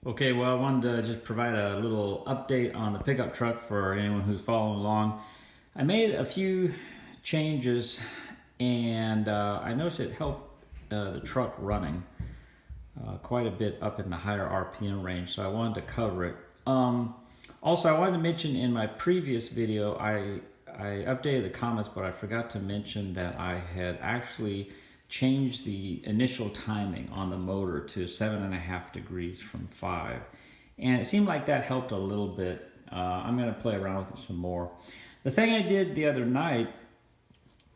Okay, well, I wanted to just provide a little update on the pickup truck for anyone who's following along. I made a few changes and I noticed it helped the truck running quite a bit up in the higher RPM range, so I wanted to cover it. Also, I wanted to mention in my previous video, I updated the comments, but I forgot to mention that I had actually changed the initial timing on the motor to 7.5 degrees from 5. And it seemed like that helped a little bit. I'm going to play around with it some more. The thing I did the other night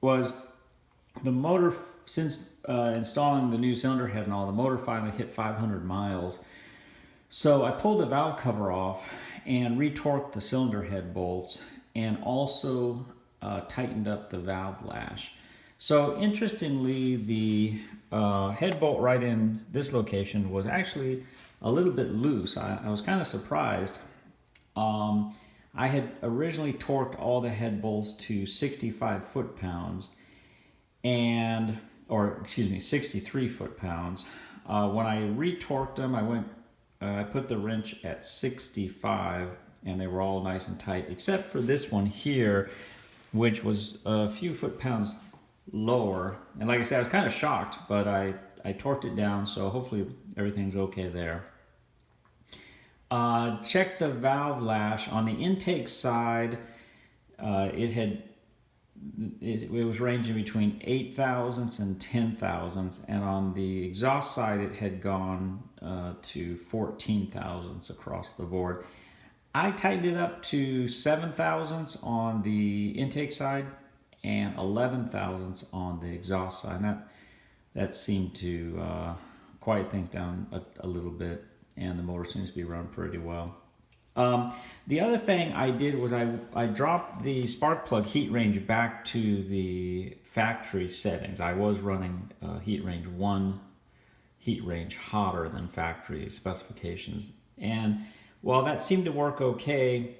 was the motor, since installing the new cylinder head and all, the motor finally hit 500 miles. So I pulled the valve cover off and retorqued the cylinder head bolts and also tightened up the valve lash. So interestingly, the head bolt right in this location was actually a little bit loose. I was kind of surprised. I had originally torqued all the head bolts to 65 foot-pounds and, or excuse me, 63 foot-pounds. When I retorqued them, I put the wrench at 65 and they were all nice and tight, except for this one here, which was a few foot-pounds lower. And like I said, I was kind of shocked, but I torqued it down, so hopefully everything's okay there. Check the valve lash. On the intake side, it was ranging between 8 thousandths and 10 thousandths, and on the exhaust side it had gone to 14 thousandths across the board. I tightened it up to 7 thousandths on the intake side and 11 thousandths on the exhaust side. And that seemed to quiet things down a little bit, and the motor seems to be running pretty well. The other thing I did was I dropped the spark plug heat range back to the factory settings. I was running heat range 1 heat range hotter than factory specifications, and while that seemed to work okay,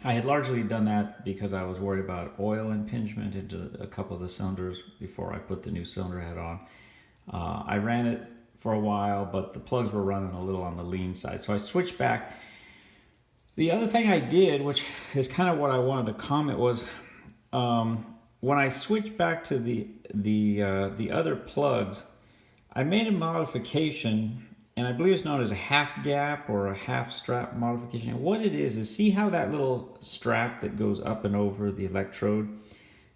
I had largely done that because I was worried about oil impingement into a couple of the cylinders before I put the new cylinder head on. I ran it for a while, but the plugs were running a little on the lean side, so I switched back. The other thing I did, which is kind of what I wanted to comment, was when I switched back to the other plugs, I made a modification, and I believe it's known as a half gap or a half strap modification. And what it is see how that little strap that goes up and over the electrode,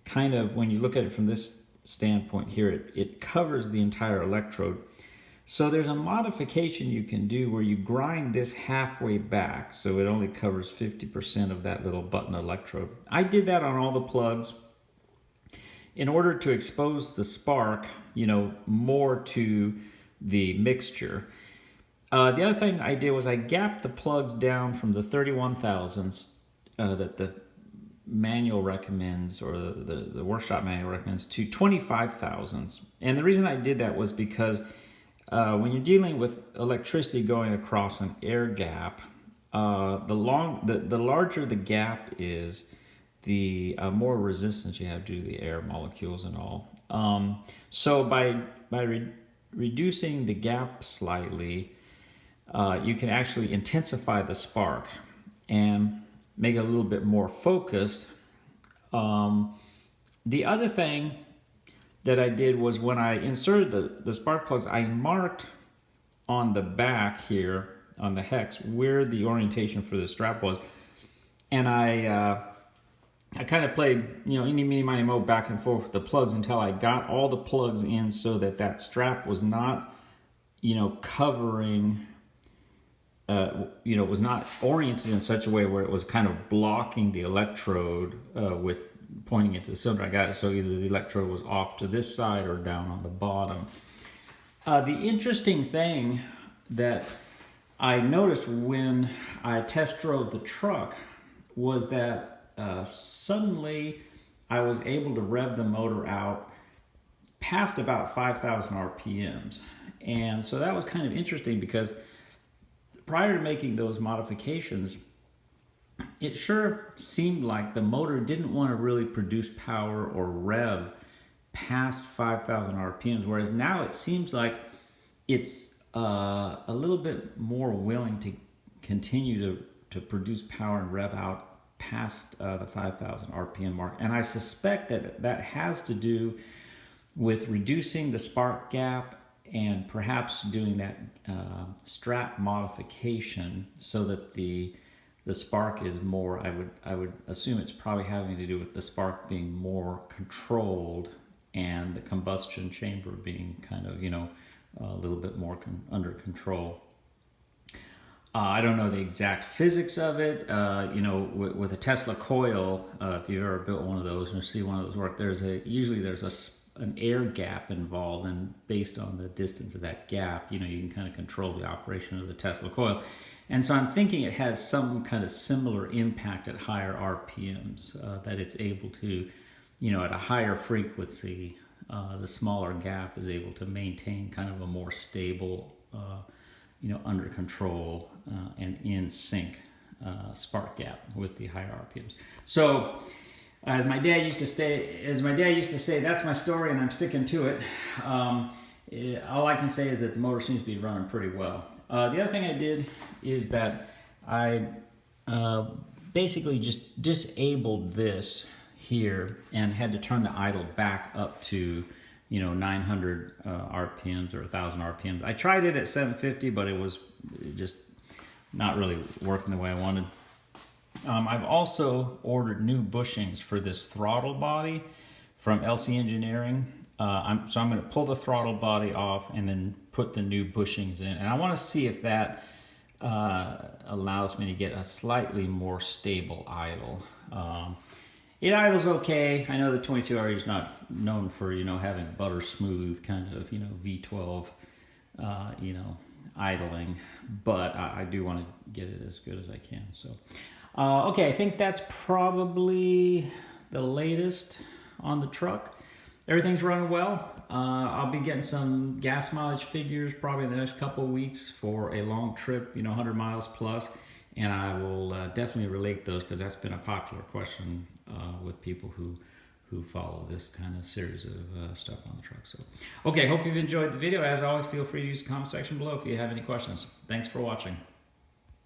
kind of, when you look at it from this standpoint here, it covers the entire electrode. So there's a modification you can do where you grind this halfway back so it only covers 50% of that little button electrode. I did that on all the plugs in order to expose the spark, more to the mixture. The other thing I did was I gapped the plugs down from the 31 thousandths that the manual recommends, or the workshop manual recommends, to 25 thousandths. And the reason I did that was because when you're dealing with electricity going across an air gap, the larger the gap is, the more resistance you have to the air molecules and all. So by reducing the gap slightly, you can actually intensify the spark and make it a little bit more focused. The other thing that I did was when I inserted the spark plugs, I marked on the back here, on the hex, where the orientation for the strap was. And I kind of played, eeny, meeny, miny, moe, back and forth with the plugs until I got all the plugs in so that strap was not, covering, was not oriented in such a way where it was kind of blocking the electrode with pointing it to the cylinder. I got it so either the electrode was off to this side or down on the bottom. The interesting thing that I noticed when I test drove the truck was that suddenly I was able to rev the motor out past about 5,000 RPMs. And so that was kind of interesting because prior to making those modifications, it sure seemed like the motor didn't want to really produce power or rev past 5,000 RPMs, whereas now it seems like it's a little bit more willing to continue to produce power and rev out past the 5,000 RPM mark. And I suspect that that has to do with reducing the spark gap and perhaps doing that strap modification so that the spark is more, I would assume it's probably having to do with the spark being more controlled and the combustion chamber being kind of, a little bit more under control. I don't know the exact physics of it. With a Tesla coil, if you've ever built one of those and see one of those work, usually there's an air gap involved, and based on the distance of that gap, you can kind of control the operation of the Tesla coil. And so I'm thinking it has some kind of similar impact at higher RPMs, that it's able to, at a higher frequency, the smaller gap is able to maintain kind of a more stable, under control and in sync spark gap with the higher RPMs. So, as my dad used to say, that's my story, and I'm sticking to it. All I can say is that the motor seems to be running pretty well. The other thing I did is that I basically just disabled this here and had to turn the idle back up to 900 RPMs or 1,000 RPMs. I tried it at 750, but it was just not really working the way I wanted. I've also ordered new bushings for this throttle body from LC Engineering. So I'm going to pull the throttle body off and then put the new bushings in. And I want to see if that allows me to get a slightly more stable idle. It idles okay. I know the 22RE is not known for, having butter smooth kind of, V12, idling, but I do want to get it as good as I can. So, okay, I think that's probably the latest on the truck. Everything's running well. I'll be getting some gas mileage figures probably in the next couple of weeks for a long trip, 100 miles plus. And I will definitely relate those because that's been a popular question with people who follow this kind of series of stuff on the truck. So, okay, hope you've enjoyed the video. As always, feel free to use the comment section below if you have any questions. Thanks for watching.